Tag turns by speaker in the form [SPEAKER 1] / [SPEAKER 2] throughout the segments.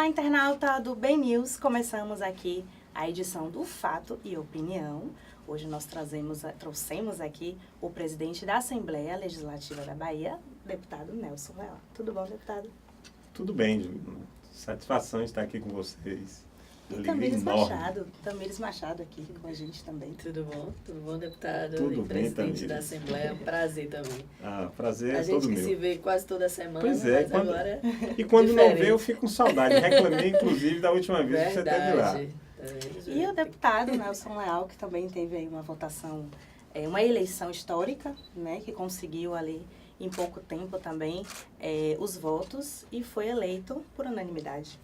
[SPEAKER 1] Olá, internauta do Bem News. Começamos aqui a edição do Fato e Opinião. Hoje nós trouxemos aqui o presidente da Assembleia Legislativa da Bahia, deputado Nelson Leal. Tudo bom, deputado?
[SPEAKER 2] Tudo bem, Ju. Satisfação estar aqui com vocês.
[SPEAKER 1] E Tamires Machado aqui com a gente também.
[SPEAKER 3] Tudo bom, deputado?
[SPEAKER 2] Tudo
[SPEAKER 3] e
[SPEAKER 2] bem,
[SPEAKER 3] presidente
[SPEAKER 2] Tamires.
[SPEAKER 3] da Assembleia, prazer também.
[SPEAKER 2] Prazer
[SPEAKER 3] a
[SPEAKER 2] é todo
[SPEAKER 3] gente que
[SPEAKER 2] meu.
[SPEAKER 3] se vê quase toda semana,
[SPEAKER 2] Pois é,
[SPEAKER 3] mas agora
[SPEAKER 2] e quando não
[SPEAKER 3] diferente.
[SPEAKER 2] vê, eu fico com saudade. Reclamei, inclusive, da última vez que você esteve lá.
[SPEAKER 1] E o deputado Nelson Leal, que também teve aí uma votação, uma eleição histórica, né, que conseguiu ali em pouco tempo também os votos e foi eleito por unanimidade.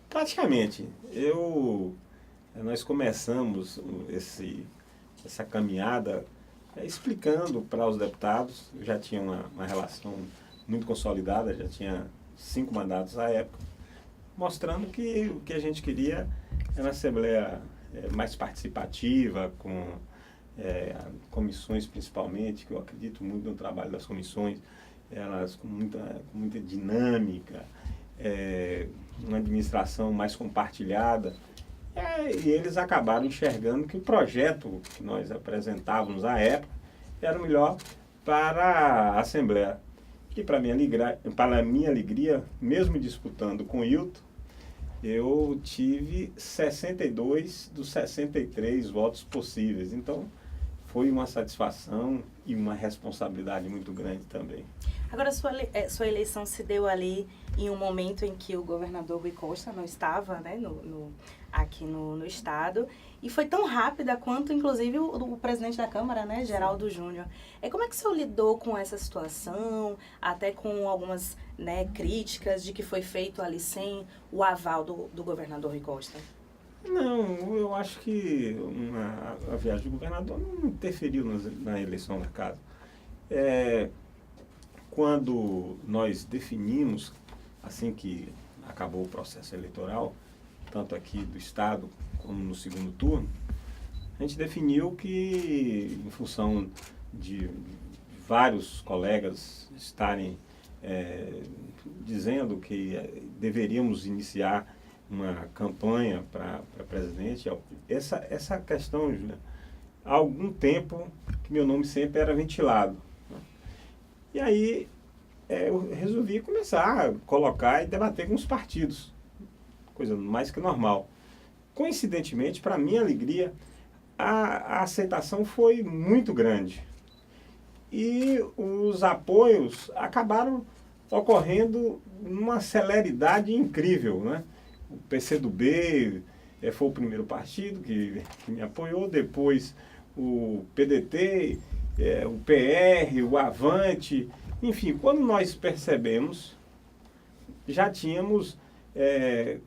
[SPEAKER 2] Praticamente. Nós começamos essa caminhada explicando para os deputados. Eu já tinha uma relação muito consolidada, já tinha 5 mandatos à época, mostrando que o que a gente queria era uma Assembleia mais participativa, com comissões principalmente, que eu acredito muito no trabalho das comissões, elas com muita dinâmica, uma administração mais compartilhada. E eles acabaram enxergando que o projeto que nós apresentávamos à época era o melhor para a Assembleia. E para minha alegria, mesmo disputando com o Hilton, eu tive 62 dos 63 votos possíveis. Então, foi uma satisfação e uma responsabilidade muito grande também.
[SPEAKER 1] Agora, sua eleição se deu ali em um momento em que o governador Rui Costa não estava, né, aqui no estado, e foi tão rápida quanto, inclusive, o presidente da Câmara, né, Geraldo Júnior. Como é que o senhor lidou com essa situação, até com algumas, né, críticas de que foi feito ali sem o aval do governador Rui Costa?
[SPEAKER 2] Não, eu acho que a viagem do governador não interferiu na eleição da casa. Quando nós definimos, assim que acabou o processo eleitoral, tanto aqui do Estado como no segundo turno, a gente definiu que, em função de vários colegas estarem dizendo que deveríamos iniciar uma campanha para presidente, essa questão, Julia, há algum tempo que meu nome sempre era ventilado. E aí eu resolvi começar a colocar e debater com os partidos, coisa mais que normal. Coincidentemente, para minha alegria, a aceitação foi muito grande. E os apoios acabaram ocorrendo numa celeridade incrível, né? O PCdoB foi o primeiro partido que me apoiou, depois o PDT, o PR, o Avante, enfim, quando nós percebemos, já tínhamos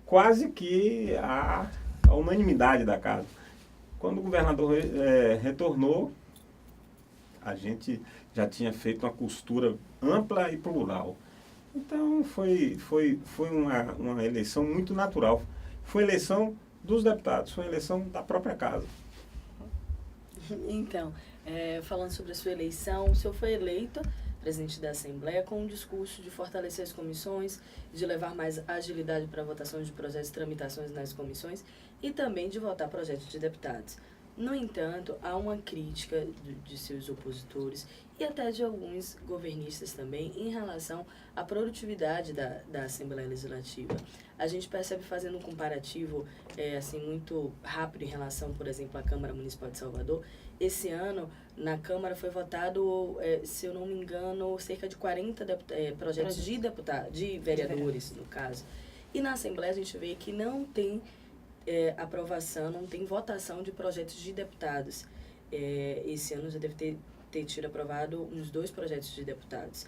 [SPEAKER 2] quase que a unanimidade da casa. Quando o governador retornou, a gente já tinha feito uma costura ampla e plural. Então, foi uma eleição muito natural. Foi eleição dos deputados, foi eleição da própria casa.
[SPEAKER 3] Então, falando sobre a sua eleição, o senhor foi eleito presidente da Assembleia com um discurso de fortalecer as comissões, de levar mais agilidade para a votação de projetos e tramitações nas comissões e também de votar projetos de deputados. No entanto, há uma crítica de seus opositores e até de alguns governistas também em relação à produtividade da Assembleia Legislativa. A gente percebe, fazendo um comparativo assim, muito rápido em relação, por exemplo, à Câmara Municipal de Salvador. Esse ano, na Câmara foi votado, se eu não me engano, cerca de 40 projetos de vereadores, no caso. E na Assembleia a gente vê que não tem aprovação, não tem votação de projetos de deputados. Esse ano já deve ter tido aprovado uns 2 projetos de deputados.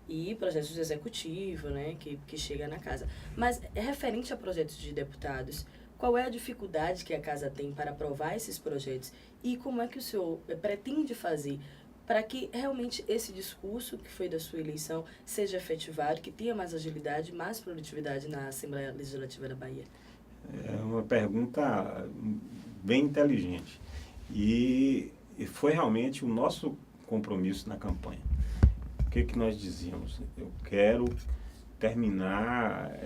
[SPEAKER 3] E projetos de executivo, né, que chega na casa. Mas referente a projetos de deputados, qual é a dificuldade que a casa tem para aprovar esses projetos? E como é que o senhor pretende fazer para que realmente esse discurso que foi da sua eleição seja efetivado, que tenha mais agilidade, mais produtividade na Assembleia Legislativa da Bahia?
[SPEAKER 2] É uma pergunta bem inteligente. E foi realmente o nosso compromisso na campanha. O que nós dizíamos? Eu quero terminar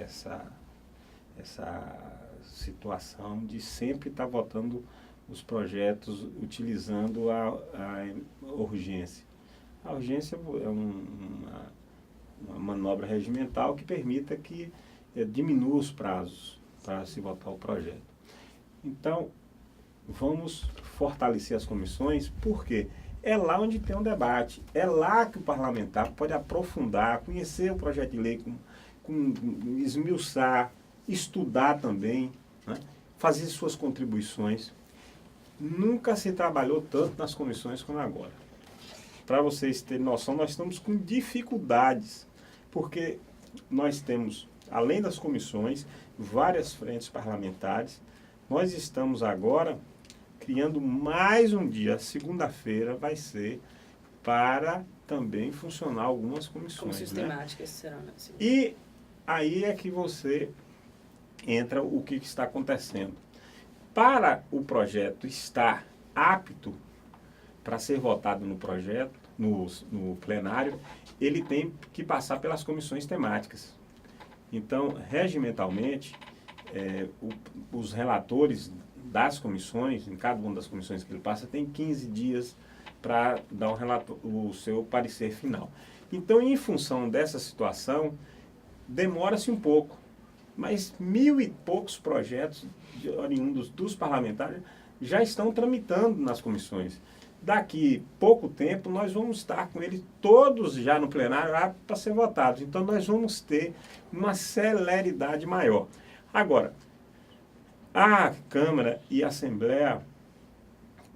[SPEAKER 2] situação de sempre estar votando os projetos utilizando a urgência. A urgência é uma manobra regimental que permita que diminua os prazos para se votar o projeto. Então, vamos fortalecer as comissões, porque é lá onde tem um debate, é lá que o parlamentar pode aprofundar, conhecer o projeto de lei, esmiuçar, estudar também, né? Fazer suas contribuições. Nunca se trabalhou tanto nas comissões como agora. Para vocês terem noção, nós estamos com dificuldades, porque nós temos, além das comissões, várias frentes parlamentares. Nós estamos agora criando mais um dia, segunda-feira vai ser, para também funcionar algumas comissões.
[SPEAKER 3] Comissões temáticas serão, né?
[SPEAKER 2] E aí é que você entra o que está acontecendo. Para o projeto estar apto para ser votado no projeto, no plenário, ele tem que passar pelas comissões temáticas. Então, regimentalmente, os relatores das comissões, em cada uma das comissões que ele passa, tem 15 dias para dar o seu parecer final. Então, em função dessa situação, demora-se um pouco, mas 1.000 e poucos projetos oriundos dos parlamentares já estão tramitando nas comissões. Daqui pouco tempo, nós vamos estar com eles todos já no plenário para ser votados. Então, nós vamos ter uma celeridade maior. Agora, a Câmara e a Assembleia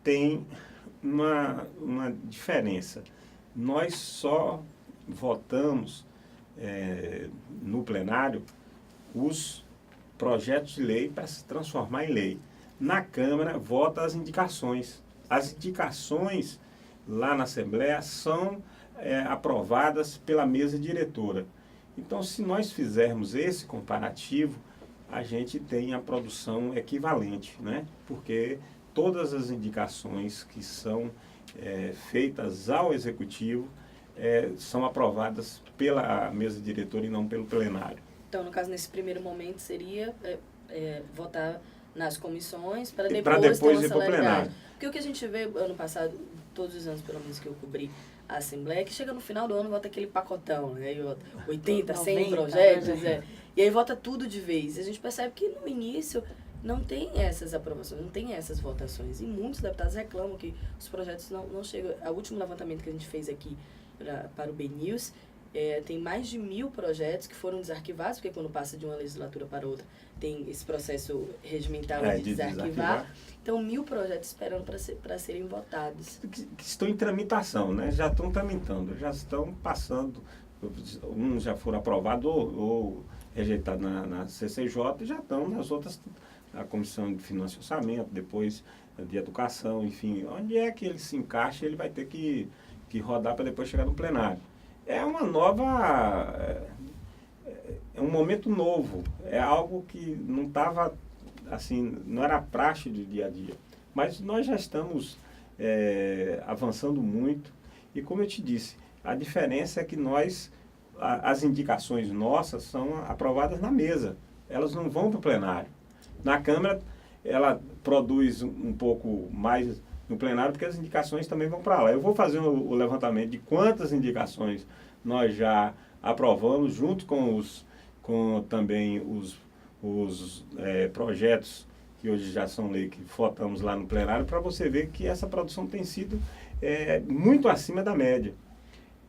[SPEAKER 2] têm uma diferença. Nós só votamos no plenário os projetos de lei para se transformar em lei. Na Câmara, vota as indicações. As indicações lá na Assembleia são aprovadas pela mesa diretora. Então, se nós fizermos esse comparativo, a gente tem a produção equivalente, né? Porque todas as indicações que são feitas ao Executivo são aprovadas pela mesa diretora e não pelo plenário.
[SPEAKER 3] Então, no caso, nesse primeiro momento, seria votar nas comissões para depois ter uma
[SPEAKER 2] ir para o plenário.
[SPEAKER 3] Porque o que a gente vê ano passado, todos os anos pelo menos que eu cobri a Assembleia, que chega no final do ano, vota aquele pacotão, né? E 80, 100 projetos, e aí vota tudo de vez. E a gente percebe que no início não tem essas aprovações, não tem essas votações. E muitos deputados reclamam que os projetos não chegam. O último levantamento que a gente fez aqui para o BNews, tem mais de 1.000 projetos que foram desarquivados, porque quando passa de uma legislatura para outra, tem esse processo regimental de desarquivar. Então, 1.000 projetos esperando para serem votados.
[SPEAKER 2] Que estão em tramitação, né? Já estão tramitando, já estão passando. Uns já foram aprovados ou rejeitados na CCJ, já estão nas outras, a Comissão de Finanças e Orçamento, depois de Educação, enfim. Onde é que ele se encaixa, ele vai ter que rodar para depois chegar no plenário. É uma nova... É um momento novo, é algo que não estava, assim, não era praxe do dia a dia. Mas nós já estamos avançando muito e, como eu te disse, a diferença é que as indicações nossas são aprovadas na mesa, elas não vão para o plenário. Na Câmara, ela produz um pouco mais no plenário, porque as indicações também vão para lá. Eu vou fazer o levantamento de quantas indicações nós já aprovamos, junto com também os projetos que hoje já são lei, que votamos lá no plenário, para você ver que essa produção tem sido muito acima da média.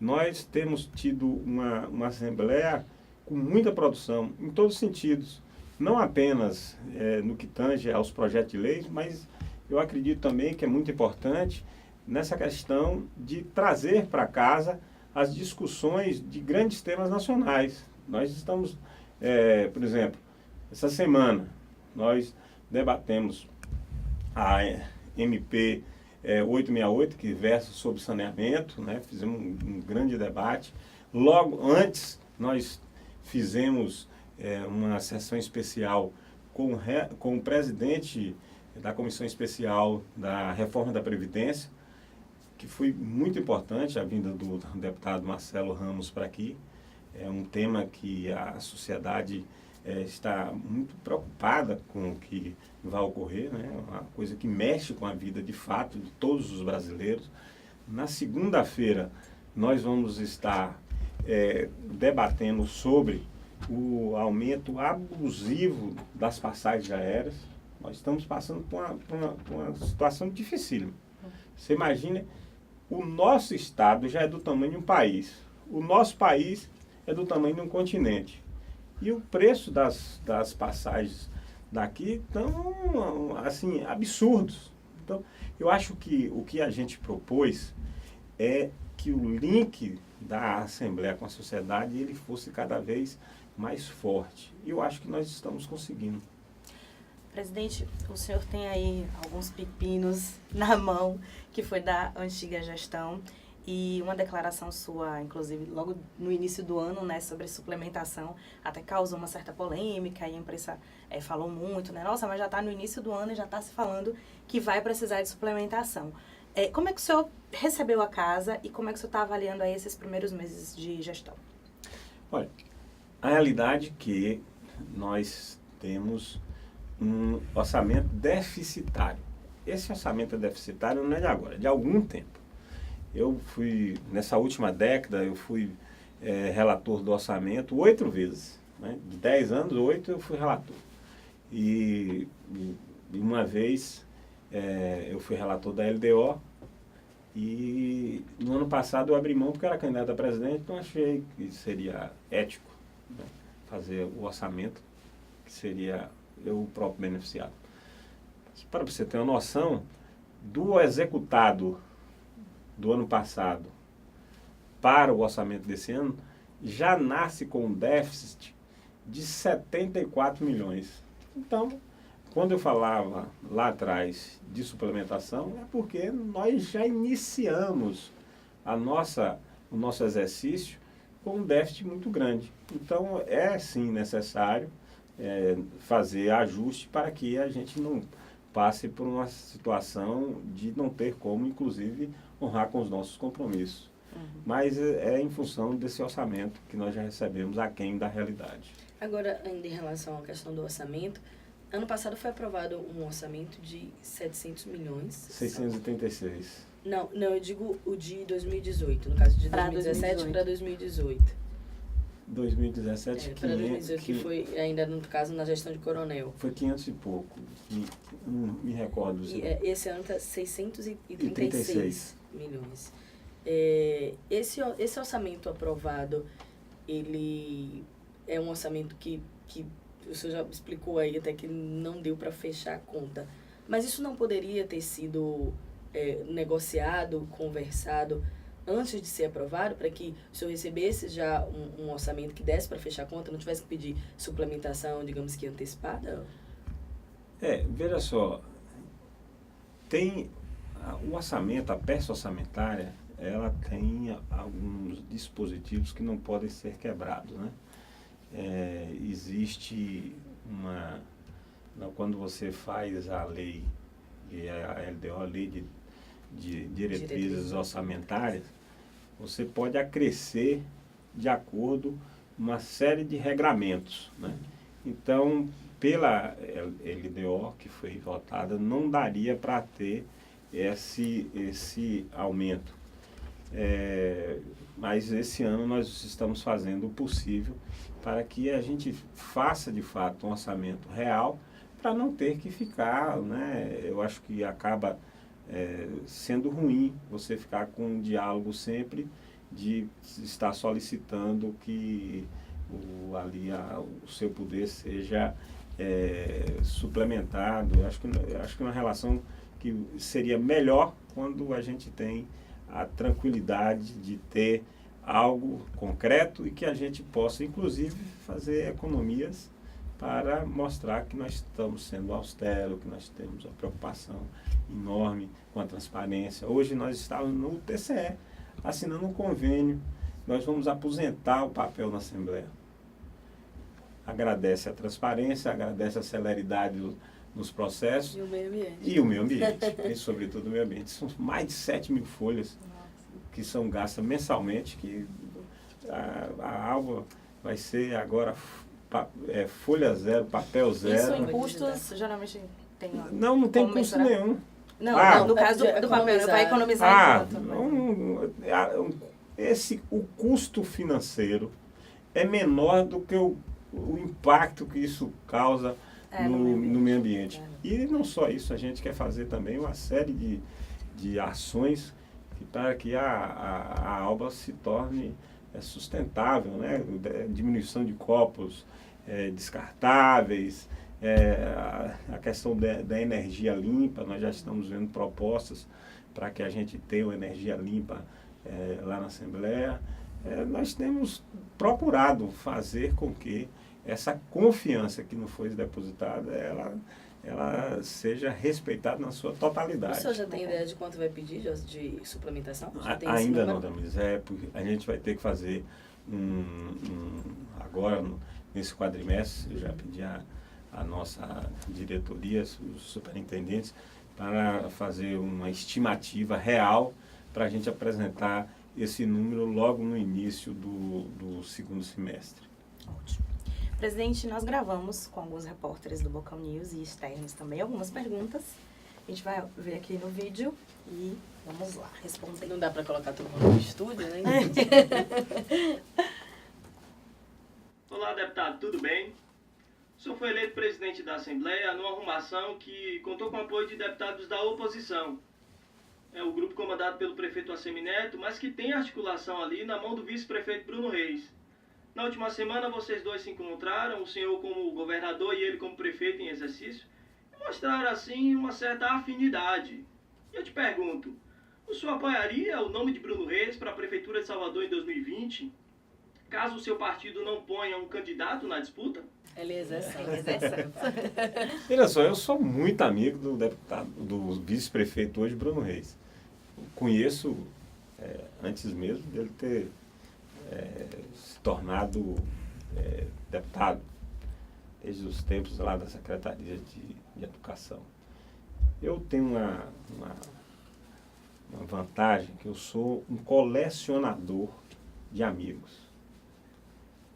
[SPEAKER 2] Nós temos tido uma Assembleia com muita produção, em todos os sentidos, não apenas no que tange aos projetos de leis, mas eu acredito também que é muito importante nessa questão de trazer para casa as discussões de grandes temas nacionais. Nós estamos, por exemplo, essa semana nós debatemos a MP 868, que versa sobre saneamento, né? Fizemos um grande debate. Logo antes, nós fizemos uma sessão especial com o presidente da Comissão Especial da Reforma da Previdência, que foi muito importante a vinda do deputado Marcelo Ramos para aqui. É um tema que a sociedade está muito preocupada com o que vai ocorrer, né? Uma coisa que mexe com a vida de fato de todos os brasileiros. Na segunda-feira, nós vamos estar debatendo sobre o aumento abusivo das passagens aéreas. Nós estamos passando por uma situação dificílima. Você imagina, o nosso estado já é do tamanho de um país. O nosso país é do tamanho de um continente. E o preço das passagens daqui estão, assim, absurdos. Então, eu acho que o que a gente propôs é que o link da Assembleia com a sociedade ele fosse cada vez mais forte. E eu acho que nós estamos conseguindo.
[SPEAKER 1] Presidente, o senhor tem aí alguns pepinos na mão, que foi da antiga gestão, e uma declaração sua, inclusive, logo no início do ano, né, sobre suplementação, até causou uma certa polêmica, e a imprensa falou muito, né, nossa, mas já está no início do ano e já está se falando que vai precisar de suplementação. Como é que o senhor recebeu a casa e como é que o senhor está avaliando aí esses primeiros meses de gestão?
[SPEAKER 2] Olha, a realidade é que nós temos um orçamento deficitário. Esse orçamento deficitário não é de agora, é de algum tempo. Eu fui, nessa última década, eu fui relator do orçamento 8 vezes. Né? De 10 anos, 8 eu fui relator. E uma vez eu fui relator da LDO e no ano passado eu abri mão porque era candidato a presidente, então achei que seria ético, né, fazer o orçamento, que seria eu próprio beneficiado. Para você ter uma noção, do executado do ano passado para o orçamento desse ano, já nasce com um déficit de 74 milhões. Então, quando eu falava lá atrás de suplementação, é porque nós já iniciamos o nosso exercício com um déficit muito grande. Então, é sim necessário fazer ajuste para que a gente não passe por uma situação de não ter como, inclusive, honrar com os nossos compromissos. Mas é em função desse orçamento que nós já recebemos aquém da realidade.
[SPEAKER 3] Agora, ainda em relação à questão do orçamento, ano passado foi aprovado um orçamento de 700 milhões.
[SPEAKER 2] 636.
[SPEAKER 3] Não, eu digo o de 2018, no caso de 2017 para 2018.
[SPEAKER 2] 2017,
[SPEAKER 3] para 2018, que foi ainda, no caso, na gestão de Coronel.
[SPEAKER 2] Foi 500 e pouco, não me recordo.
[SPEAKER 3] E esse ano está 636
[SPEAKER 2] 36
[SPEAKER 3] milhões. Esse orçamento aprovado, ele é um orçamento que o senhor já explicou aí até que não deu para fechar a conta. Mas isso não poderia ter sido negociado, conversado antes de ser aprovado, para que o senhor recebesse já um orçamento que desse para fechar a conta, não tivesse que pedir suplementação, digamos que antecipada?
[SPEAKER 2] Veja só, tem o orçamento, a peça orçamentária, ela tem alguns dispositivos que não podem ser quebrados, né? Existe quando você faz a lei, a LDO, a Lei de Diretrizes Orçamentárias, você pode acrescer de acordo uma série de regramentos, né? Então, pela LDO que foi votada, não daria para ter esse aumento. Mas esse ano nós estamos fazendo o possível para que a gente faça de fato um orçamento real para não ter que ficar, né? Eu acho que acaba sendo ruim você ficar com um diálogo sempre de estar solicitando que o seu poder seja suplementado. Eu acho que uma relação que seria melhor quando a gente tem a tranquilidade de ter algo concreto e que a gente possa, inclusive, fazer economias para mostrar que nós estamos sendo austeros, que nós temos uma preocupação enorme com a transparência. Hoje nós estamos no TCE, assinando um convênio, nós vamos aposentar o papel na Assembleia. Agradece a transparência, agradece a celeridade nos processos.
[SPEAKER 3] E o meio ambiente.
[SPEAKER 2] E o meio ambiente, e sobretudo o meio ambiente. São mais de 7 mil folhas que são gastas mensalmente, que a ALVA vai ser agora folha zero, papel
[SPEAKER 1] Isso
[SPEAKER 2] zero.
[SPEAKER 1] em custos, geralmente tem...
[SPEAKER 2] Não tem
[SPEAKER 1] como
[SPEAKER 2] custo
[SPEAKER 1] mensurar?
[SPEAKER 2] nenhum.
[SPEAKER 1] Não, no caso do papel, vai economizar quanto?
[SPEAKER 2] O custo financeiro é menor do que o impacto que isso causa no meio ambiente. E não só isso, a gente quer fazer também uma série de ações para que a Alba se torne sustentável, né? Diminuição de copos descartáveis, a questão da energia limpa. Nós já estamos vendo propostas para que a gente tenha uma energia limpa lá na Assembleia. Nós temos procurado fazer com que essa confiança que nos foi depositada, ela seja respeitada na sua totalidade.
[SPEAKER 3] O senhor já tem ideia de quanto vai pedir de suplementação?
[SPEAKER 2] Ainda não, Damaris. A gente vai ter que fazer agora, nesse quadrimestre, eu já pedi a nossa diretoria, os superintendentes, para fazer uma estimativa real para a gente apresentar esse número logo no início do segundo semestre.
[SPEAKER 1] Ótimo. Presidente, nós gravamos com alguns repórteres do Bocão News e externos também algumas perguntas. A gente vai ver aqui no vídeo e vamos lá responder.
[SPEAKER 3] Não dá para colocar todo mundo no estúdio, né?
[SPEAKER 4] Olá, deputado, tudo bem? O senhor foi eleito presidente da Assembleia numa arrumação que contou com o apoio de deputados da oposição. É o grupo comandado pelo prefeito Assemineto, mas que tem articulação ali na mão do vice-prefeito Bruno Reis. Na última semana, vocês dois se encontraram, o senhor como governador e ele como prefeito em exercício, e mostraram, assim, uma certa afinidade. E eu te pergunto, o senhor apoiaria o nome de Bruno Reis para a Prefeitura de Salvador em 2020, caso o seu partido não ponha um candidato na disputa?
[SPEAKER 3] Eliezer Santos.
[SPEAKER 2] Olha só, eu sou muito amigo do vice-prefeito hoje, Bruno Reis. Conheço antes mesmo dele ter se tornado deputado, desde os tempos lá da Secretaria de Educação. Eu tenho uma vantagem, que eu sou um colecionador de amigos.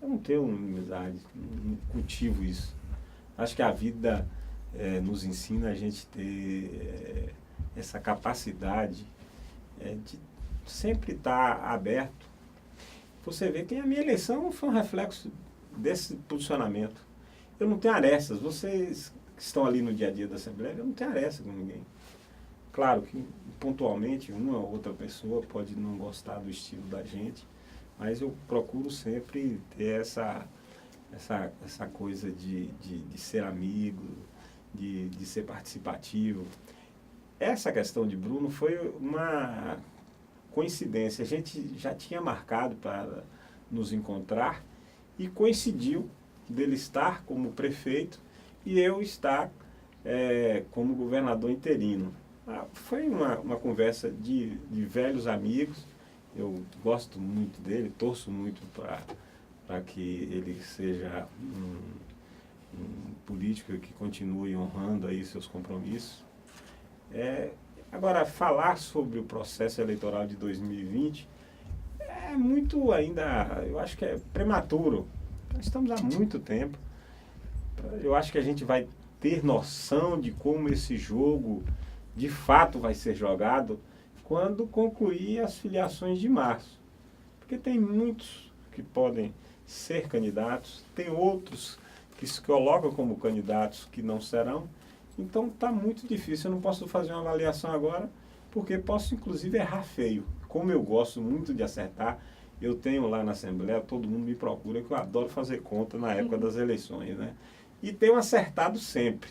[SPEAKER 2] Eu não tenho inimizade, não cultivo isso. Acho que a vida nos ensina a gente ter essa capacidade de sempre estar aberto. Você vê que a minha eleição foi um reflexo desse posicionamento. Eu não tenho arestas. Vocês que estão ali no dia a dia da Assembleia, eu não tenho aresta com ninguém. Claro que pontualmente uma ou outra pessoa pode não gostar do estilo da gente, mas eu procuro sempre ter essa coisa de ser amigo, de ser participativo. Essa questão de Bruno foi uma coincidência. A gente já tinha marcado para nos encontrar e coincidiu dele estar como prefeito e eu estar como governador interino. Foi uma conversa de velhos amigos. Eu gosto muito dele, torço muito para que ele seja um político que continue honrando aí seus compromissos. Agora, falar sobre o processo eleitoral de 2020 é muito ainda, eu acho que é prematuro. Nós estamos há muito tempo. Eu acho que a gente vai ter noção de como esse jogo de fato vai ser jogado quando concluir as filiações de março. Porque tem muitos que podem ser candidatos, tem outros que se colocam como candidatos que não serão. Então está muito difícil, eu não posso fazer uma avaliação agora, porque posso inclusive errar feio. Como eu gosto muito de acertar, eu tenho lá na Assembleia, todo mundo me procura, que eu adoro fazer conta na época das eleições, né? E tenho acertado sempre.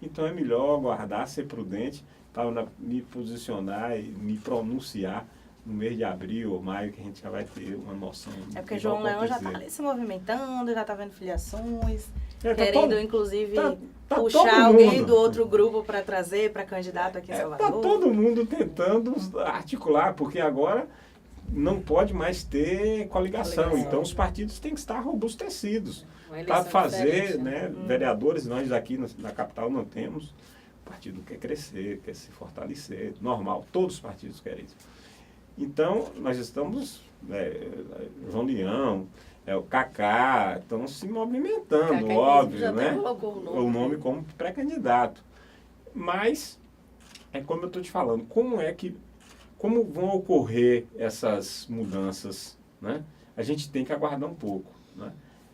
[SPEAKER 2] Então é melhor aguardar, ser prudente, para me posicionar e me pronunciar no mês de abril ou maio, que a gente já vai ter uma noção do que vai acontecer.
[SPEAKER 1] Porque João Leão já está ali se movimentando, já está vendo filiações, querendo inclusive puxar alguém do outro grupo para trazer para candidato aqui em Salvador.
[SPEAKER 2] Está todo mundo tentando articular, porque agora não pode mais ter coligação. Então os partidos têm que estar robustecidos para fazer, né? Vereadores, nós aqui na capital não temos. O partido quer crescer, quer se fortalecer, normal, todos os partidos querem isso. Então, nós estamos, João Leão, o Kaká, estão se movimentando,
[SPEAKER 3] Kaká,
[SPEAKER 2] óbvio,
[SPEAKER 3] já até
[SPEAKER 2] né?
[SPEAKER 3] colocou
[SPEAKER 2] O nome como pré-candidato. Mas, é como eu estou te falando, como vão ocorrer essas mudanças, né? A gente tem que aguardar um pouco, né?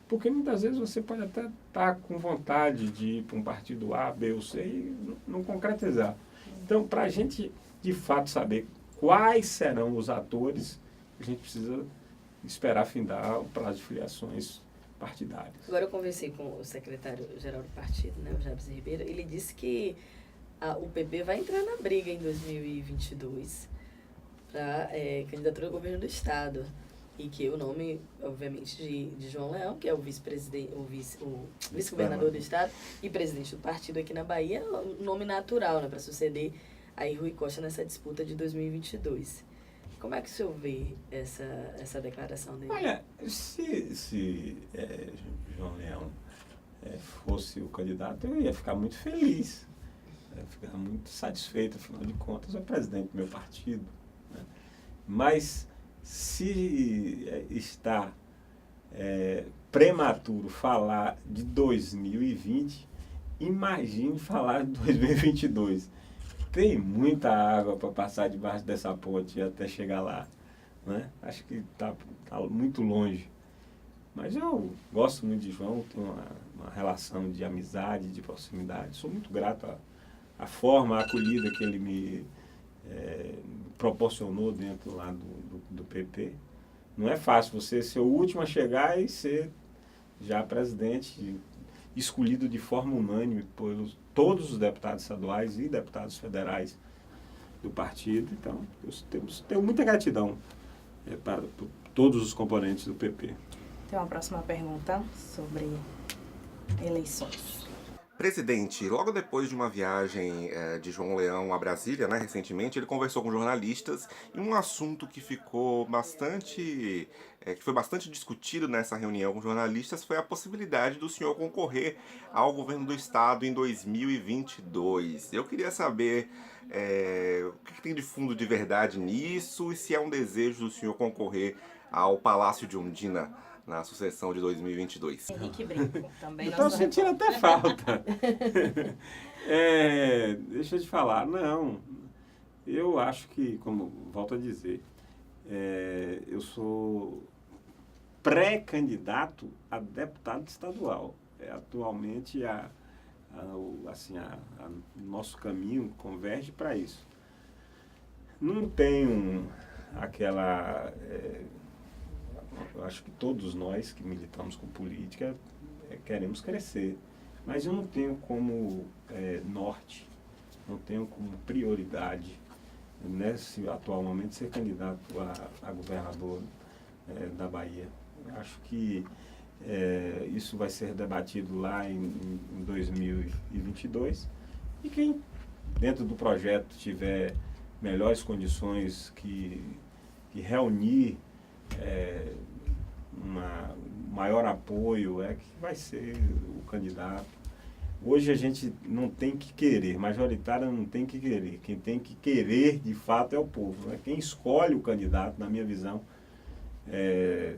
[SPEAKER 2] Porque muitas vezes você pode até estar com vontade de ir para um partido A, B ou C e não concretizar. Então, para a gente, de fato, saber quais serão os atores, a gente precisa esperar findar o prazo de filiações partidárias.
[SPEAKER 3] Agora eu conversei com o secretário-geral do partido, né, o Jabes Ribeiro, ele disse que o PP vai entrar na briga em 2022 para candidatura ao governo do Estado. E que o nome, obviamente, de João Leão, que é o vice-presidente, o vice-governador do Estado e presidente do partido aqui na Bahia, é um nome natural, né, para suceder aí Rui Costa nessa disputa de 2022. Como é que o senhor vê essa declaração dele?
[SPEAKER 2] Olha, se João Leão fosse o candidato, eu ia ficar muito feliz, ia ficar muito satisfeito, afinal de contas, é o presidente do meu partido, né? Mas se está prematuro falar de 2020, imagine falar de 2022. Tem muita água para passar debaixo dessa ponte até chegar lá, né? Acho que está muito longe. Mas eu gosto muito de João, tenho uma relação de amizade, de proximidade. Sou muito grato à forma, à acolhida que ele me proporcionou dentro lá do PP. Não é fácil você ser o último a chegar e ser já presidente escolhido de forma unânime por todos os deputados estaduais e deputados federais do partido. Então, tenho muita gratidão para todos os componentes do PP.
[SPEAKER 1] Tem uma próxima pergunta sobre eleições.
[SPEAKER 5] Presidente, logo depois de uma viagem de João Leão a Brasília, né, recentemente, ele conversou com jornalistas e um assunto que ficou que foi bastante discutido nessa reunião com jornalistas foi a possibilidade do senhor concorrer ao governo do estado em 2022. Eu queria saber o que tem de fundo de verdade nisso e se é um desejo do senhor concorrer ao Palácio de Ondina na sucessão de 2022.
[SPEAKER 1] Henrique Brinco, também
[SPEAKER 2] Estou sentindo até falta. Deixa eu te falar, não. Eu acho que, como volto a dizer, eu sou pré-candidato a deputado estadual. Atualmente, nosso caminho converge para isso. Não tenho aquela... eu acho que todos nós que militamos com política queremos crescer, mas eu não tenho como norte, não tenho como prioridade, nesse atual momento, ser candidato a governador da Bahia. Eu acho que isso vai ser debatido lá em 2022 e quem dentro do projeto tiver melhores condições que reunir maior apoio que vai ser o candidato. Hoje a gente não tem que querer, majoritário não tem que querer. Quem tem que querer, de fato, é o povo, né? Quem escolhe o candidato, na minha visão,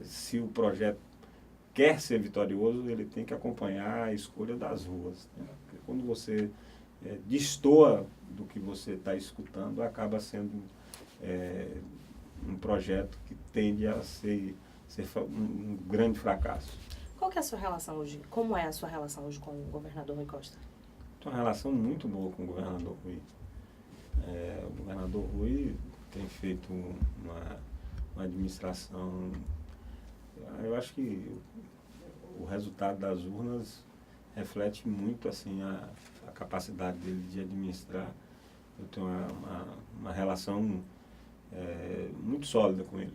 [SPEAKER 2] se o projeto quer ser vitorioso, ele tem que acompanhar a escolha das ruas, né? Porque quando você destoa do que você está escutando, acaba sendo um projeto que tende a ser um grande fracasso.
[SPEAKER 1] Qual que é a sua relação hoje? Como é a sua relação hoje com o governador Rui Costa?
[SPEAKER 2] Tenho uma relação muito boa com o governador Rui. O governador Rui tem feito uma administração... Eu acho que o resultado das urnas reflete muito assim, a capacidade dele de administrar. Eu tenho uma relação muito sólida com ele.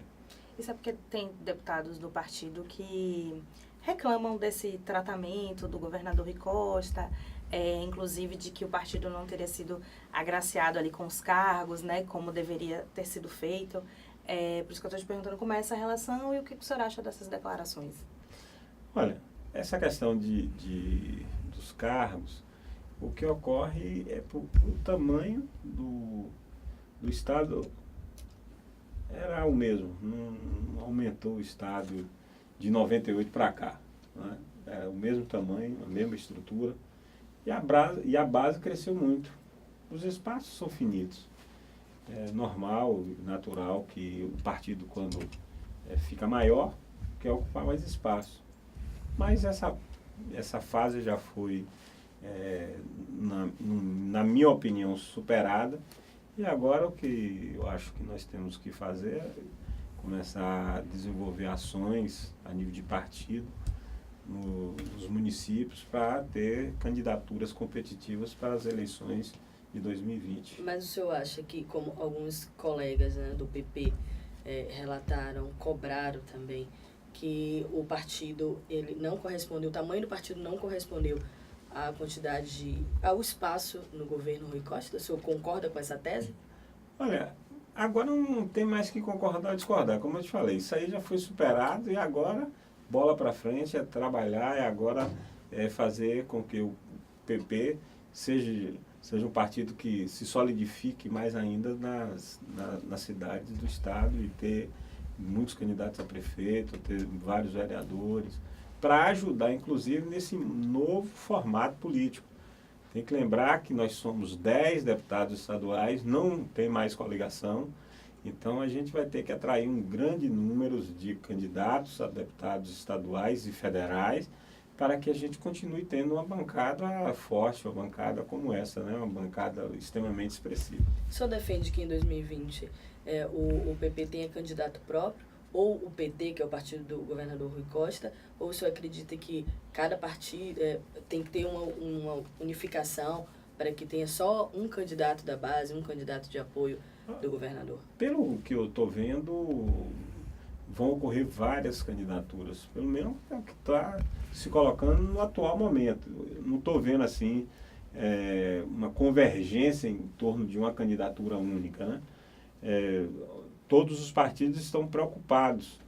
[SPEAKER 1] Isso é porque tem deputados do partido que reclamam desse tratamento do governador Rui Costa, inclusive de que o partido não teria sido agraciado ali com os cargos, né, como deveria ter sido feito. Por isso que eu estou te perguntando como é essa relação e o que o senhor acha dessas declarações.
[SPEAKER 2] Olha, essa questão dos cargos, o que ocorre é o tamanho do Estado era o mesmo, não aumentou o Estado de 98 para cá. Né? É o mesmo tamanho, a mesma estrutura, e a base cresceu muito. Os espaços são finitos. É normal, natural que o partido, quando fica maior, quer ocupar mais espaço. Mas essa fase já foi, na minha opinião, superada. E agora o que eu acho que nós temos que fazer é começar a desenvolver ações a nível de partido nos municípios para ter candidaturas competitivas para as eleições de 2020.
[SPEAKER 3] Mas o senhor acha que, como alguns colegas, né, do PP relataram, cobraram também, que o partido, ele não correspondeu, o tamanho do partido não correspondeu à quantidade, ao espaço no governo Rui Costa? O senhor concorda com essa tese?
[SPEAKER 2] Olha, agora não tem mais que concordar ou discordar, como eu te falei, isso aí já foi superado e agora bola para frente é trabalhar, e agora fazer com que o PP seja um partido que se solidifique mais ainda nas cidades do estado e ter muitos candidatos a prefeito, ter vários vereadores, para ajudar, inclusive, nesse novo formato político. Tem que lembrar que nós somos 10 deputados estaduais, não tem mais coligação, então a gente vai ter que atrair um grande número de candidatos a deputados estaduais e federais para que a gente continue tendo uma bancada forte, uma bancada como essa, né? Uma bancada extremamente expressiva.
[SPEAKER 3] O senhor defende que em 2020 o PP tenha candidato próprio, ou o PT, que é o partido do governador Rui Costa, ou o senhor acredita que cada partido tem que ter uma unificação para que tenha só um candidato da base, um candidato de apoio do governador? Pelo
[SPEAKER 2] que eu estou vendo, vão ocorrer várias candidaturas, pelo menos é o que está se colocando no atual momento. Eu não estou vendo assim uma convergência em torno de uma candidatura única, né? Todos os partidos estão preocupados,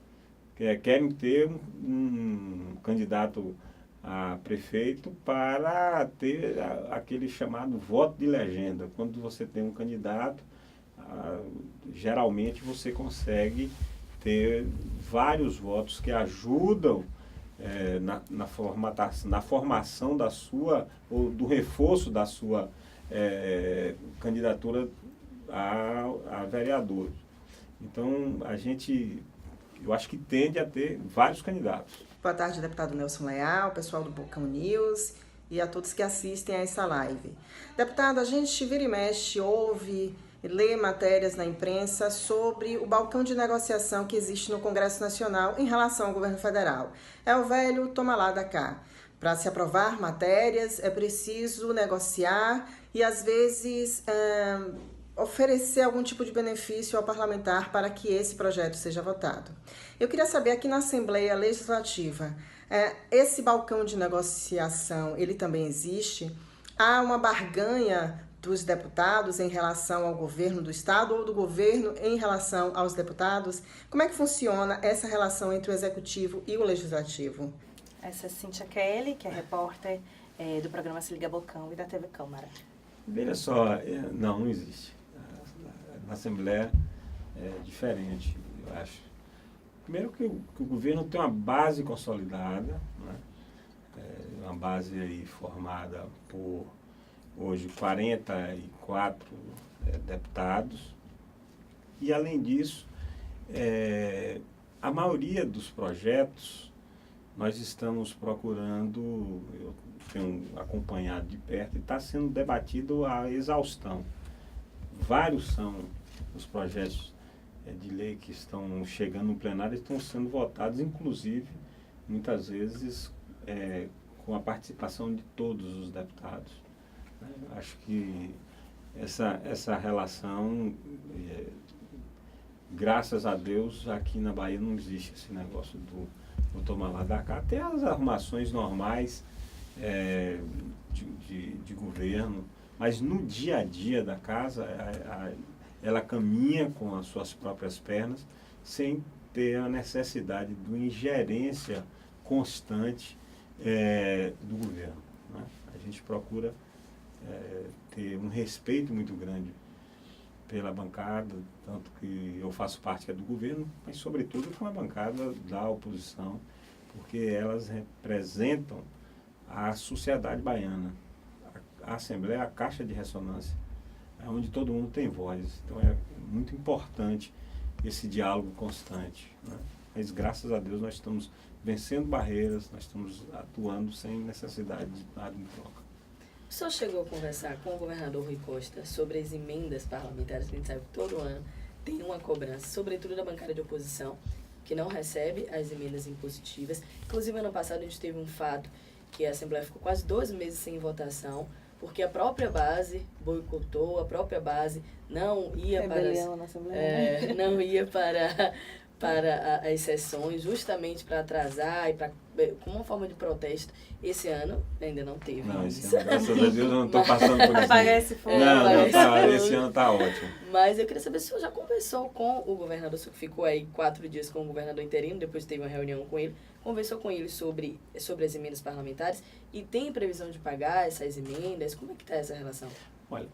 [SPEAKER 2] querem ter um candidato a prefeito para ter aquele chamado voto de legenda. Quando você tem um candidato, geralmente você consegue ter vários votos que ajudam na formação da sua, ou do reforço da sua candidatura a vereador. Então, eu acho que tende a ter vários candidatos.
[SPEAKER 6] Boa tarde, deputado Nelson Leal, pessoal do Bocão News e a todos que assistem a essa live. Deputado, a gente vira e mexe, ouve e lê matérias na imprensa sobre o balcão de negociação que existe no Congresso Nacional em relação ao governo federal. É o velho toma lá da cá. Para se aprovar matérias, é preciso negociar e, às vezes, oferecer algum tipo de benefício ao parlamentar para que esse projeto seja votado. Eu queria saber, aqui na Assembleia Legislativa, esse balcão de negociação, ele também existe? Há uma barganha dos deputados em relação ao governo do Estado ou do governo em relação aos deputados? Como é que funciona essa relação entre o Executivo e o Legislativo?
[SPEAKER 1] Essa é Cíntia Kelly, que é repórter do programa Se Liga Bocão e da TV Câmara.
[SPEAKER 2] Veja só, não existe. Na Assembleia é diferente, eu acho. Primeiro que o governo tem uma base consolidada, né? Uma base aí formada por, hoje, 44 deputados. E, além disso, a maioria dos projetos nós estamos procurando, eu tenho acompanhado de perto, e está sendo debatido a exaustão. Vários são os projetos de lei que estão chegando no plenário e estão sendo votados, inclusive, muitas vezes, com a participação de todos os deputados. Acho que essa relação, graças a Deus, aqui na Bahia não existe esse negócio do tomar lá da cá. Tem as arrumações normais de governo, mas no dia a dia da casa, ela caminha com as suas próprias pernas, sem ter a necessidade de uma ingerência constante do governo, né? A gente procura ter um respeito muito grande pela bancada, tanto que eu faço parte do governo, mas sobretudo com a bancada da oposição, porque elas representam a sociedade baiana. A Assembleia é a caixa de ressonância, onde todo mundo tem voz. Então é muito importante esse diálogo constante, né? Mas graças a Deus nós estamos vencendo barreiras, nós estamos atuando sem necessidade de nada em troca.
[SPEAKER 3] O senhor chegou a conversar com o governador Rui Costa sobre as emendas parlamentares, que a gente sabe que todo ano tem uma cobrança, sobretudo da bancada de oposição, que não recebe as emendas impositivas. Inclusive, ano passado, a gente teve um fato que a Assembleia ficou quase 2 meses sem votação, porque a própria base boicotou, a própria base não ia não ia para as sessões, justamente para atrasar e com uma forma de protesto. Esse ano ainda não teve.
[SPEAKER 2] Não, esse ano, graças a Deus, eu não estou passando por isso.
[SPEAKER 1] Apagar esse fogo.
[SPEAKER 2] Esse ano está ótimo.
[SPEAKER 3] Mas eu queria saber se o senhor já conversou com o governador, o senhor ficou aí 4 dias com o governador interino, depois teve uma reunião com ele, conversou com ele sobre as emendas parlamentares e tem previsão de pagar essas emendas? Como é que está essa relação?
[SPEAKER 2] Olha,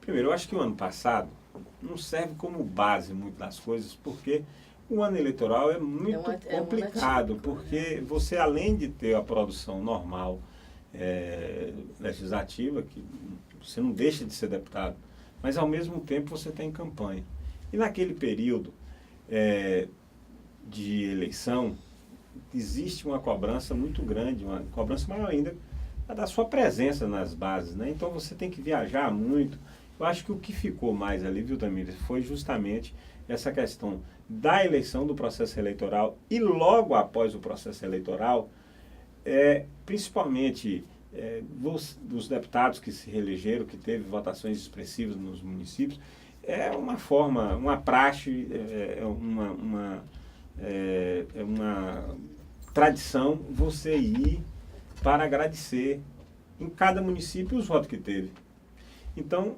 [SPEAKER 2] primeiro, eu acho que o ano passado não serve como base muito das coisas, porque o ano eleitoral é muito complicado, porque você, além de ter a produção normal legislativa, que você não deixa de ser deputado, mas ao mesmo tempo você tem campanha. E naquele período de eleição, existe uma cobrança muito grande, uma cobrança maior ainda da sua presença nas bases, né? Então você tem que viajar muito. Eu acho que o que ficou mais ali, viu, Tamires, foi justamente essa questão da eleição, do processo eleitoral, e logo após o processo eleitoral, principalmente dos deputados que se reelegeram, que teve votações expressivas nos municípios, é uma forma, uma praxe, uma tradição você ir para agradecer em cada município os votos que teve. Então,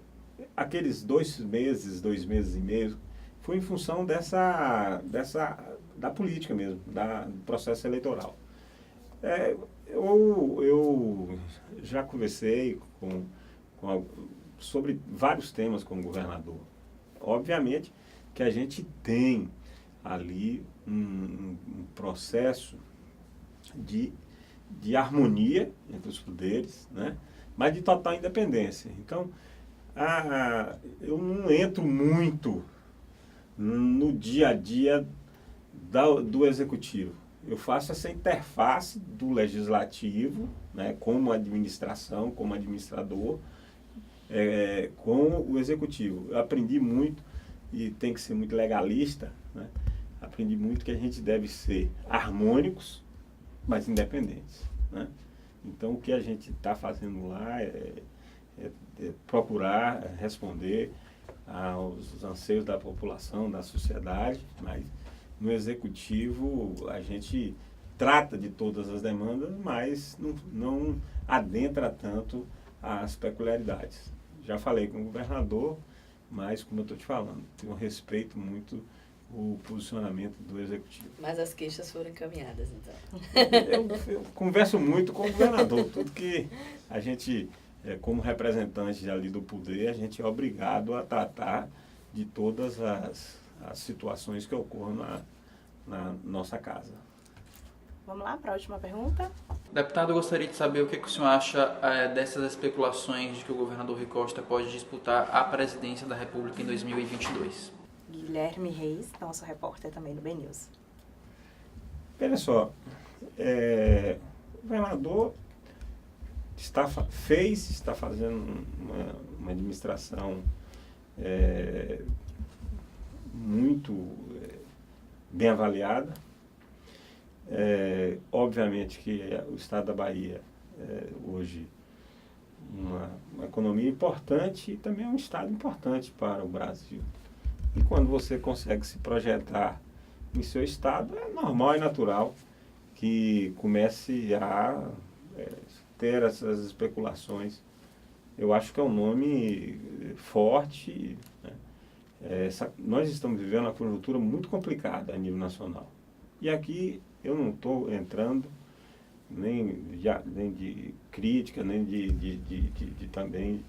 [SPEAKER 2] aqueles 2 meses e meio, foi em função da política mesmo, do processo eleitoral. Eu já conversei sobre vários temas com o governador. Obviamente que a gente tem ali um processo de harmonia entre os poderes, né? Mas de total independência. Então, eu não entro muito no dia a dia do executivo. Eu faço essa interface do legislativo, né, como administração, como administrador, com o executivo. Eu aprendi muito, e tem que ser muito legalista, né? Aprendi muito que a gente deve ser harmônicos, mas independentes, né? Então, o que a gente está fazendo lá é procurar responder aos anseios da população, da sociedade, mas no executivo a gente trata de todas as demandas, mas não adentra tanto as peculiaridades. Já falei com o governador, mas como eu estou te falando, eu respeito muito o posicionamento do executivo.
[SPEAKER 3] Mas as queixas foram encaminhadas, então?
[SPEAKER 2] Eu converso muito com o governador, tudo que a gente, como representante ali do poder, a gente é obrigado a tratar de todas as situações que ocorram na nossa casa.
[SPEAKER 1] Vamos lá para a última pergunta.
[SPEAKER 7] Deputado, eu gostaria de saber o que o senhor acha dessas especulações de que o governador Rui Costa pode disputar a presidência da República em 2022.
[SPEAKER 1] Guilherme Reis, nosso repórter também do BNews.
[SPEAKER 2] Olha só, o governador está fazendo uma administração muito bem avaliada. Obviamente que o estado da Bahia hoje uma economia importante e também é um estado importante para o Brasil. E quando você consegue se projetar em seu estado, é normal e natural que comece a ter essas especulações. Eu acho que é um nome forte, né? Nós estamos vivendo uma conjuntura muito complicada a nível nacional. E aqui eu não estou entrando nem de crítica, nem de também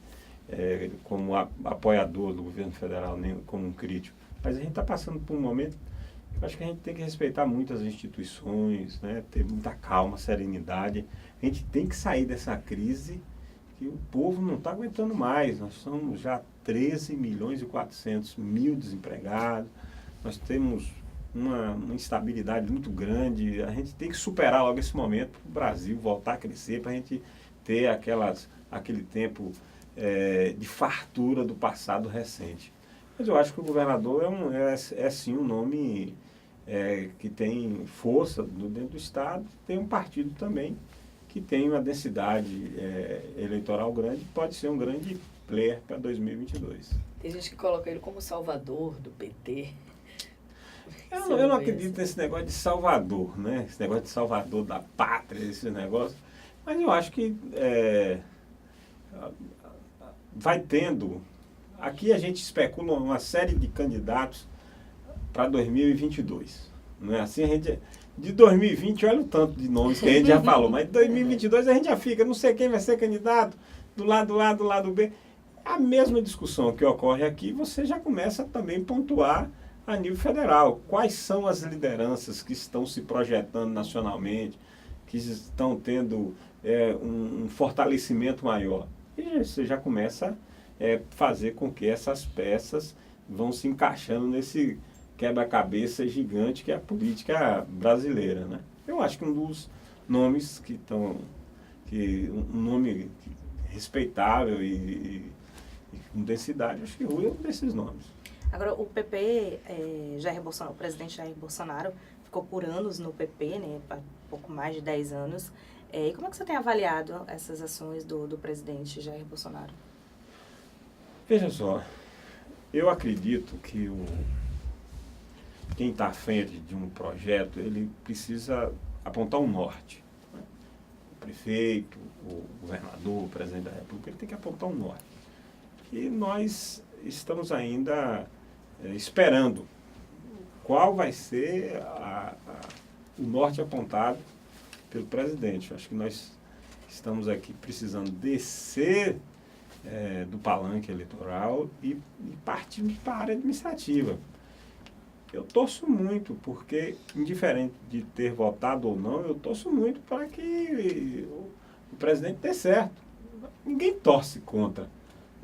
[SPEAKER 2] como apoiador do governo federal, nem como um crítico. Mas a gente está passando por um momento Eu acho que a gente tem que respeitar muito as instituições, né? Ter muita calma, serenidade. A gente tem que sair dessa crise que o povo não está aguentando mais. Nós somos já 13.400.000 desempregados, nós temos uma instabilidade muito grande. A gente tem que superar logo esse momento para o Brasil voltar a crescer, para a gente ter aquele tempo de fartura do passado recente. Mas eu acho que o governador é sim um nome que tem força dentro do Estado, tem um partido também que tem uma densidade eleitoral grande, pode ser um grande player para 2022.
[SPEAKER 3] Tem gente que coloca ele como salvador do PT.
[SPEAKER 2] Eu não acredito nesse negócio de salvador, né? Esse negócio de salvador da pátria, esse negócio. Mas eu acho que vai tendo... Aqui a gente especula uma série de candidatos para 2022. Não é assim? A gente, de 2020, olha o tanto de nomes que a gente já falou, mas de 2022 a gente já fica, não sei quem vai ser candidato, do lado A, do lado B. A mesma discussão que ocorre aqui, você já começa também a pontuar a nível federal. Quais são as lideranças que estão se projetando nacionalmente, que estão tendo um fortalecimento maior? E você já começa a fazer com que essas peças vão se encaixando nesse quebra-cabeça gigante que é a política brasileira, né? Eu acho que um dos nomes um nome respeitável e com densidade, acho que Rui é um desses nomes.
[SPEAKER 1] Agora, o PP, o presidente Jair Bolsonaro ficou por anos no PP, né, há pouco mais de 10 anos. E como é que você tem avaliado essas ações do presidente Jair Bolsonaro?
[SPEAKER 2] Veja só, eu acredito que quem está à frente de um projeto, ele precisa apontar um norte. O prefeito, o governador, o presidente da República, ele tem que apontar um norte. E nós estamos ainda esperando qual vai ser o norte apontado pelo presidente. Eu acho que nós estamos aqui precisando descer do palanque eleitoral e partir para a área administrativa. Eu torço muito, porque, indiferente de ter votado ou não, eu torço muito para que o presidente dê certo. Ninguém torce contra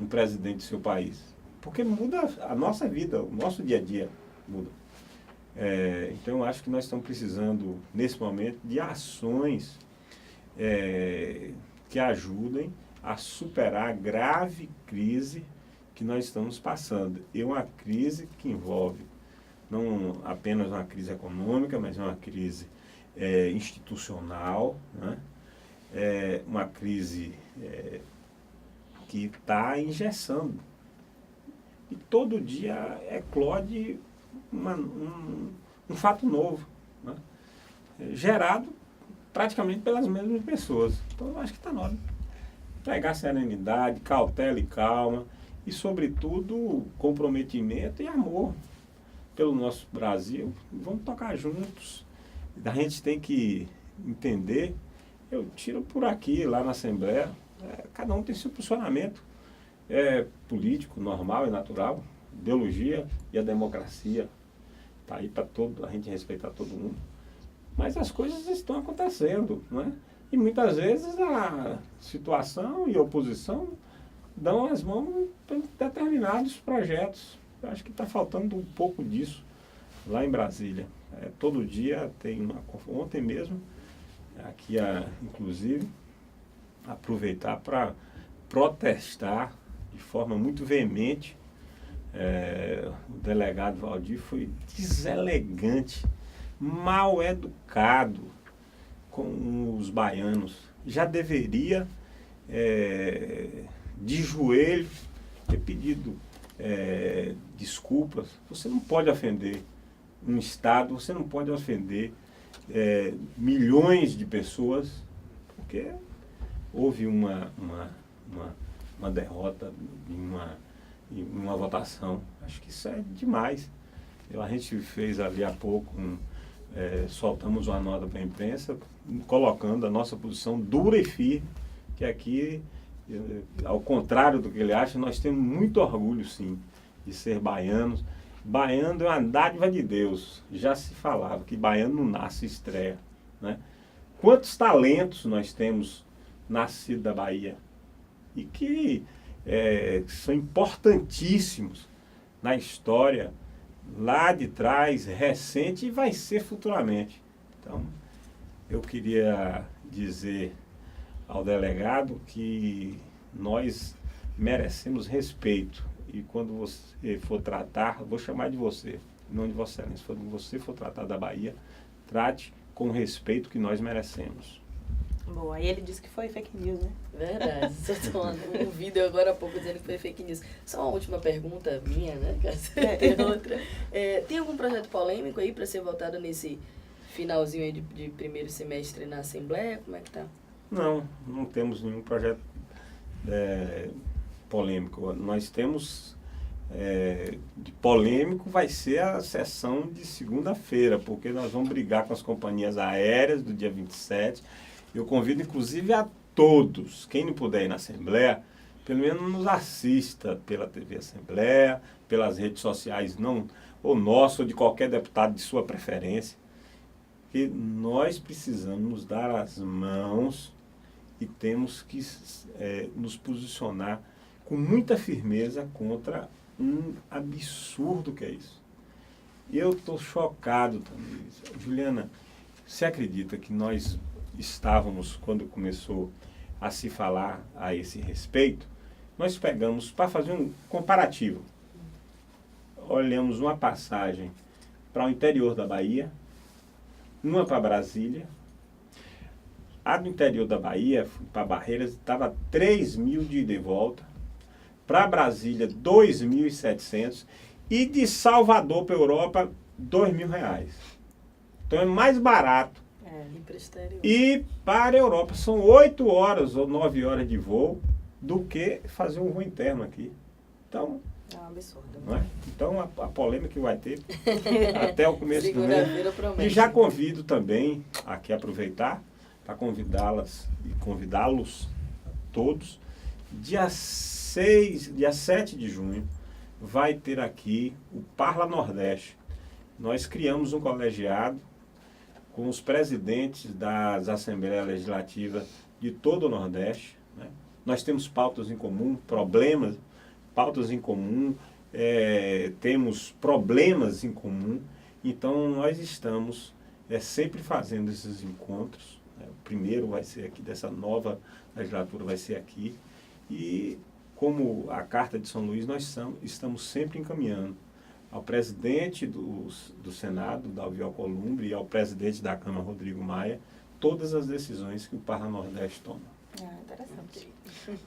[SPEAKER 2] um presidente do seu país, porque muda a nossa vida, o nosso dia a dia muda. Então, eu acho que nós estamos precisando, nesse momento, de ações que ajudem a superar a grave crise que nós estamos passando. É uma crise que envolve não apenas uma crise econômica, mas uma crise institucional, né? Uma crise que está engessando. E todo dia eclode um fato novo, né? Gerado praticamente pelas mesmas pessoas. Então, eu acho que está na hora de pegar serenidade, cautela e calma, e, sobretudo, comprometimento e amor pelo nosso Brasil. Vamos tocar juntos. A gente tem que entender, eu tiro por aqui, lá na Assembleia, cada um tem seu posicionamento político, normal e natural, ideologia e a democracia está aí para a gente respeitar todo mundo. Mas as coisas estão acontecendo, não é? E muitas vezes a situação e a oposição dão as mãos para determinados projetos. Eu acho que está faltando um pouco disso lá em Brasília. Todo dia tem ontem mesmo, aqui inclusive, aproveitar para protestar de forma muito veemente. O delegado Valdir foi deselegante, mal educado com os baianos. Já deveria, de joelho, ter pedido desculpas. Você não pode ofender um Estado, você não pode ofender milhões de pessoas, porque houve uma derrota em uma votação. Acho que isso é demais. A gente fez ali há pouco, soltamos uma nota para a imprensa, colocando a nossa posição dura e firme, que aqui, ao contrário do que ele acha, nós temos muito orgulho, sim, de ser baianos. Baiano é uma dádiva de Deus. Já se falava que baiano não nasce, estreia, né? Quantos talentos nós temos nascido da Bahia e que são importantíssimos na história lá de trás, recente, e vai ser futuramente. Então, eu queria dizer ao delegado que nós merecemos respeito. E quando você for tratar, vou chamar de você, não de Vossa Excelência, quando você for tratar da Bahia, trate com o respeito que nós merecemos.
[SPEAKER 1] Boa, e ele disse que foi fake news, né?
[SPEAKER 3] Verdade, só tô um vídeo agora há pouco dizendo que foi fake news. Só uma última pergunta minha, né? Tem outra. Tem algum projeto polêmico aí para ser votado nesse finalzinho aí de primeiro semestre na Assembleia? Como é que tá?
[SPEAKER 2] Não temos nenhum projeto polêmico. Nós temos, de polêmico vai ser a sessão de segunda-feira, porque nós vamos brigar com as companhias aéreas do dia 27. Eu convido, inclusive, a todos, quem não puder ir na Assembleia, pelo menos nos assista pela TV Assembleia, pelas redes sociais, ou nosso, ou de qualquer deputado de sua preferência, que nós precisamos nos dar as mãos e temos que nos posicionar com muita firmeza contra um absurdo que é isso. Eu estou chocado também. Juliana, você acredita que nós estávamos, quando começou a se falar a esse respeito, nós pegamos para fazer um comparativo. Olhamos uma passagem para o interior da Bahia, uma para Brasília. A do interior da Bahia, para Barreiras, estava 3.000 de ida e volta. Para Brasília, 2.700. E de Salvador para a Europa, R$2.000. Então é mais barato. E para a Europa são 8 horas ou 9 horas de voo do que fazer um voo interno aqui. Então,
[SPEAKER 1] é um absurdo.
[SPEAKER 2] Não é? Então a polêmica que vai ter até o começo do mês. E já convido também, aqui aproveitar, para convidá-las e convidá-los todos, dia 7 de junho, vai ter aqui o Parla Nordeste. Nós criamos um colegiado com os presidentes das Assembleias Legislativas de todo o Nordeste, né? Nós temos pautas em comum, pautas em comum, temos problemas em comum, então nós estamos sempre fazendo esses encontros, né? O primeiro vai ser aqui, dessa nova legislatura vai ser aqui, e como a Carta de São Luís, nós estamos sempre encaminhando ao presidente do Senado, Davi Alcolumbre, e ao presidente da Câmara, Rodrigo Maia, todas as decisões que o Parla Nordeste toma.
[SPEAKER 1] Interessante.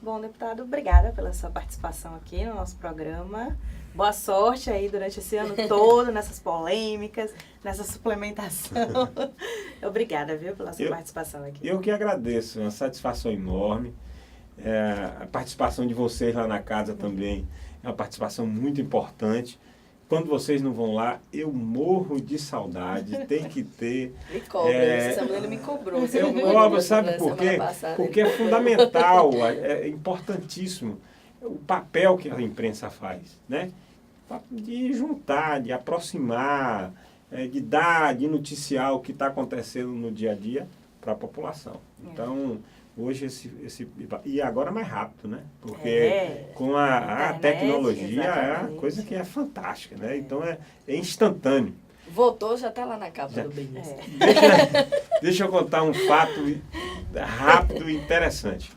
[SPEAKER 1] Bom, deputado, obrigada pela sua participação aqui no nosso programa. Boa sorte aí durante esse ano todo, nessas polêmicas, nessa suplementação. Obrigada, viu, pela sua participação aqui.
[SPEAKER 2] Eu que agradeço, é uma satisfação enorme. A participação de vocês lá na casa também é uma participação muito importante. Quando vocês não vão lá, eu morro de saudade, tem que ter...
[SPEAKER 3] Me cobra, essa mulher me cobrou.
[SPEAKER 2] Eu cobro, sabe por quê? Porque é fundamental, é importantíssimo o papel que a imprensa faz, né? De juntar, de aproximar, de dar, de noticiar o que está acontecendo no dia a dia para a população. Então, hoje e agora mais rápido, né? Porque com a
[SPEAKER 1] internet,
[SPEAKER 2] tecnologia é uma
[SPEAKER 1] exatamente.
[SPEAKER 2] coisa que é fantástica, né? Então é instantâneo.
[SPEAKER 3] Votou, já está lá na capa do Bem.
[SPEAKER 2] Deixa eu contar um fato rápido e interessante.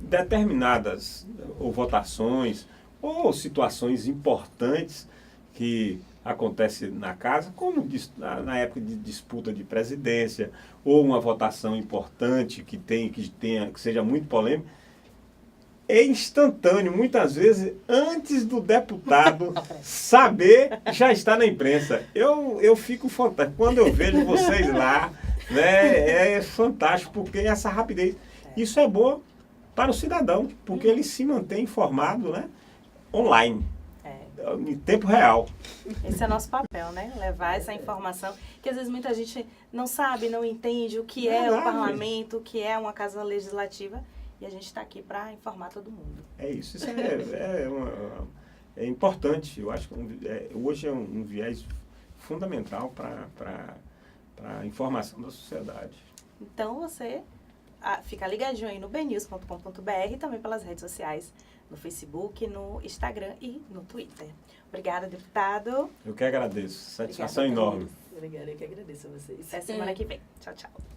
[SPEAKER 2] Determinadas votações ou situações importantes que acontece na casa, como na época de disputa de presidência, ou uma votação importante que seja muito polêmica, é instantâneo, muitas vezes, antes do deputado saber, já está na imprensa. Eu fico fantástico. Quando eu vejo vocês lá, né, é fantástico, porque essa rapidez, isso é bom para o cidadão, porque ele se mantém informado, né, online. Em tempo real.
[SPEAKER 1] Esse é o nosso papel, né? Levar essa informação, que às vezes muita gente não sabe, não entende o que é o parlamento, o que é uma casa legislativa, e a gente está aqui para informar todo mundo.
[SPEAKER 2] É isso. Isso é importante. Eu acho que hoje é um viés fundamental para a informação da sociedade.
[SPEAKER 1] Então você fica ligadinho aí no bnews.com.br e também pelas redes sociais, no Facebook, no Instagram e no Twitter. Obrigada, deputado.
[SPEAKER 2] Eu que agradeço. Satisfação
[SPEAKER 1] Obrigada,
[SPEAKER 2] enorme.
[SPEAKER 3] Obrigada, eu que agradeço a vocês.
[SPEAKER 1] Até semana que vem. Tchau, tchau.